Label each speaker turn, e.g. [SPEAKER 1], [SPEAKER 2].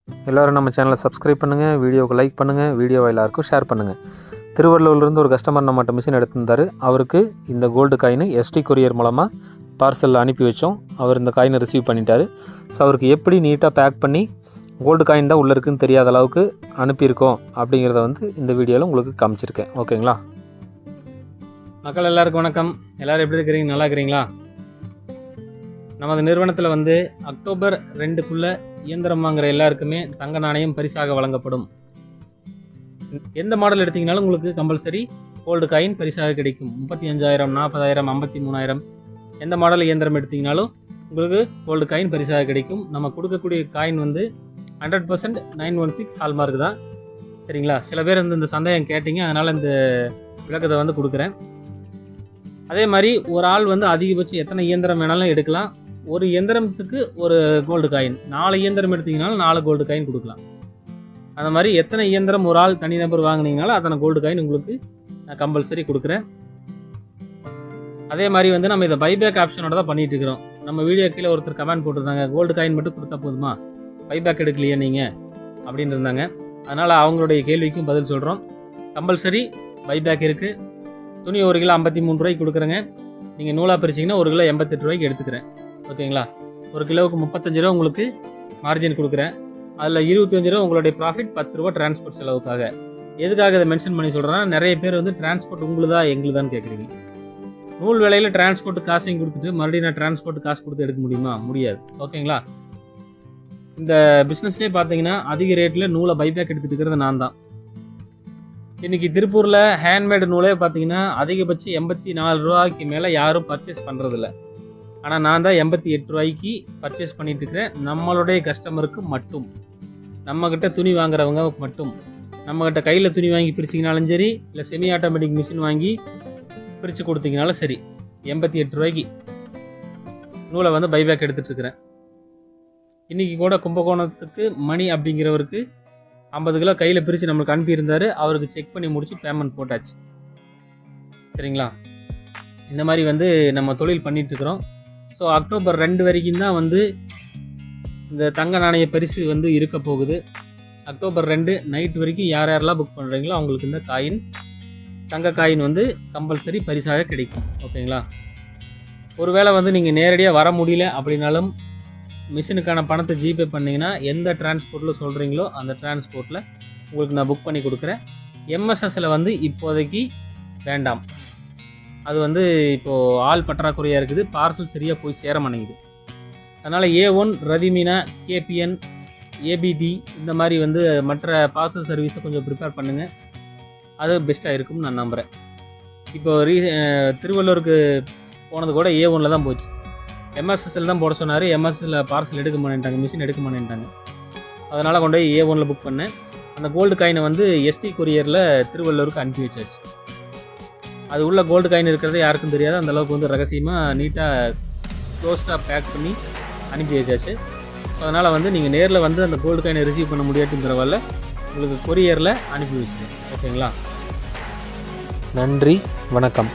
[SPEAKER 1] எல்லோரும் நம்ம சேனலை சப்ஸ்கிரைப் பண்ணுங்கள், வீடியோவுக்கு லைக் பண்ணுங்கள், வீடியோவை எல்லாருக்கும் ஷேர் பண்ணுங்கள். திருவள்ளூர்லேருந்து ஒரு கஸ்டமர் நம்மகிட்ட மிஷின் எடுத்திருந்தார். அவருக்கு இந்த கோல்டு காயின் எஸ்டி கொரியர் மூலமாக பார்சலில் அனுப்பி வச்சோம். அவர் இந்த காயினை ரிசீவ் பண்ணிட்டார். ஸோ அவருக்கு எப்படி நீட்டாக பேக் பண்ணி கோல்டு காயின் தான் உள்ளே இருக்குதுன்னு தெரியாத அளவுக்கு அனுப்பியிருக்கோம் அப்படிங்கிறத வந்து இந்த வீடியோவில் உங்களுக்கு காமிச்சிருக்கேன். ஓகேங்களா? மக்கள் எல்லாருக்கும் வணக்கம். எல்லோரும் எப்படி இருக்கிறீங்க? நல்லா இருக்கிறீங்களா? நமது நிறுவனத்தில் வந்து அக்டோபர் 2க்குள்ளே இயந்திரம் வாங்குகிற எல்லாருக்குமே தங்க நாணயம் பரிசாக வழங்கப்படும். எந்த மாடல் எடுத்திங்கனாலும் உங்களுக்கு கம்பல்சரி கோல்டு காயின் பரிசாக கிடைக்கும். 35,000, 40,000, 53,000 எந்த மாடல் இயந்திரம் எடுத்திங்கனாலும் உங்களுக்கு கோல்டு காயின் பரிசாக கிடைக்கும். நம்ம கொடுக்கக்கூடிய காயின் வந்து 100% 916 ஹால்மார்க் தான். சரிங்களா? சில பேர் வந்து இந்த சந்தேகம் கேட்டிங்க, அதனால் இந்த விளக்கத்தை வந்து கொடுக்குறேன். அதே மாதிரி ஒரு ஆள் வந்து அதிகபட்சம் எத்தனை இயந்திரம் வேணாலும் எடுக்கலாம். ஒரு இயந்திரத்துக்கு ஒரு கோல்டு காயின், 4 இயந்திரம் எடுத்திங்கனாலும் 4 கோல்டு காயின் கொடுக்கலாம். அந்த மாதிரி எத்தனை இயந்திரம் ஒரு ஆள் தனிநபர் வாங்கினீங்கனாலும் அத்தனை கோல்டு காயின் உங்களுக்கு நான் கம்பல்சரி கொடுக்குறேன். அதே மாதிரி வந்து நம்ம இதை பைபேக் ஆப்ஷனோட தான் பண்ணிட்டு இருக்கிறோம். நம்ம வீடியோ கீழே ஒருத்தர் கமெண்ட் போட்டிருந்தாங்க, கோல்டு காயின் மட்டும் கொடுத்தா போதுமா, பைபேக் எடுக்கலையா நீங்கள் அப்படின்னு இருந்தாங்க. அதனால் அவங்களுடைய கேள்விக்கும் பதில் சொல்கிறோம். கம்பல்சரி பைபேக் இருக்குது. துணி 1 கிலோ 53 ரூபாய்க்கு கொடுக்குறேங்க. நீங்கள் நூலாக பிரிச்சிங்கன்னா 1 கிலோ 88 ரூபாய்க்கு எடுத்துக்கிறேன். ஓகேங்களா? 1 கிலோவுக்கு 35 ரூபா உங்களுக்கு மார்ஜின் கொடுக்குறேன். அதில் 25 ரூபா உங்களுடைய ப்ராஃபிட், 10 ரூபா டிரான்ஸ்போர்ட் செலவுக்காக. எதுக்காக இதை மென்ஷன் பண்ணி சொல்கிறேன்னா, நிறைய பேர் வந்து டிரான்ஸ்போர்ட் உங்களுதா எங்களுதான்னு கேட்குறீங்க. நூல் விலையில் டிரான்ஸ்போர்ட் காசையும் கொடுத்துட்டு மறுபடியும் நான் டிரான்ஸ்போர்ட் காசு கொடுத்து எடுக்க முடியுமா? முடியாது. ஓகேங்களா? இந்த பிஸ்னஸ்லேயே பார்த்தீங்கன்னா அதிக ரேட்டில் நூலை பைபேக் எடுத்துகிட்டு இருக்கிறது நான் தான். இன்றைக்கி திருப்பூரில் ஹேண்ட்மேடு நூலே பார்த்தீங்கன்னா அதிகபட்சம் 84 ரூபாய்க்கு மேலே யாரும் பர்ச்சேஸ் பண்ணுறதில்ல. ஆனால் நான் தான் 88 ரூபாய்க்கு பர்ச்சேஸ் பண்ணிகிட்டு இருக்கிறேன். நம்மளுடைய கஸ்டமருக்கு மட்டும், நம்மக்கிட்ட துணி வாங்குறவங்க மட்டும். நம்மக்கிட்ட கையில் துணி வாங்கி பிரிச்சிங்கனாலும் சரி, இல்லை செமி ஆட்டோமேட்டிக் மிஷின் வாங்கி பிரித்து கொடுத்தீங்கனாலும் சரி, 88 ரூபாய்க்கு நூலை வந்து பைபேக் எடுத்துகிட்ருக்கிறேன். இன்றைக்கி கூட கும்பகோணத்துக்கு மணி அப்படிங்கிறவருக்கு 50 கிலோ கையில் பிரித்து நம்மளுக்கு அனுப்பியிருந்தார். அவருக்கு செக் பண்ணி முடித்து பேமெண்ட் போட்டாச்சு. சரிங்களா? இந்த மாதிரி வந்து நம்ம தொழில் பண்ணிகிட்ருக்குறோம். ஸோ அக்டோபர் 2 வரைக்கும் தான் வந்து இந்த தங்க நாணய பரிசு வந்து இருக்க போகுது. அக்டோபர் 2 நைட் வரைக்கும் யார் யாரெல்லாம் புக் பண்ணுறீங்களோ அவங்களுக்கு இந்த காயின், தங்க காயின் வந்து கம்பல்சரி பரிசாக கிடைக்கும். ஓகேங்களா? ஒருவேளை வந்து நீங்கள் நேரடியாக வர முடியல அப்படின்னாலும் மிஷினுக்கான பணத்தை ஜிபே பண்ணிங்கன்னா எந்த டிரான்ஸ்போர்ட்டில் சொல்கிறீங்களோ அந்த டிரான்ஸ்போர்ட்டில் உங்களுக்கு நான் புக் பண்ணி கொடுக்குறேன். எம்எஸ்எஸில் வந்து இப்போதைக்கு வேண்டாம். அது வந்து இப்போது ஆள் பற்றாக்குறையாக இருக்குது. பார்சல் சரியாக போய் சேர மாட்டேங்குது. அதனால் A1, ரதிமீனா, KPN, ABD இந்த மாதிரி வந்து மற்ற பார்சல் சர்வீஸை கொஞ்சம் ப்ரிப்பேர் பண்ணுங்கள். அது பெஸ்ட்டாக இருக்கும்னு நான் நம்புகிறேன். இப்போது திருவள்ளூருக்கு போனது கூட A1 தான் போச்சு. MSSL தான் போட சொன்னார். MSSL பார்சல் எடுக்க மாட்டேன்ட்டாங்க, மிஷின் எடுக்க மாட்டேன்ட்டாங்க. அதனால் கொண்டு போய் A1 புக் பண்ணேன். அந்த கோல்டு காயினை வந்து ST கொரியரில் திருவள்ளூருக்கு அனுப்பி வச்சாச்சு. அது உள்ள கோல்டு காயின் இருக்கிறது யாருக்கும் தெரியாது. அந்தளவுக்கு வந்து ரகசியமாக நீட்டாக க்ளோஸ்டாக பேக் பண்ணி அனுப்பி வச்சாச்சு. அதனால் வந்து நீங்கள் நேரில் வந்து அந்த கோல்டு காயினை ரிசீவ் பண்ண முடியாதுங்கிறவல்ல உங்களுக்கு கொரியரில் அனுப்பி வச்சுருக்கேன். ஓகேங்களா? நன்றி, வணக்கம்.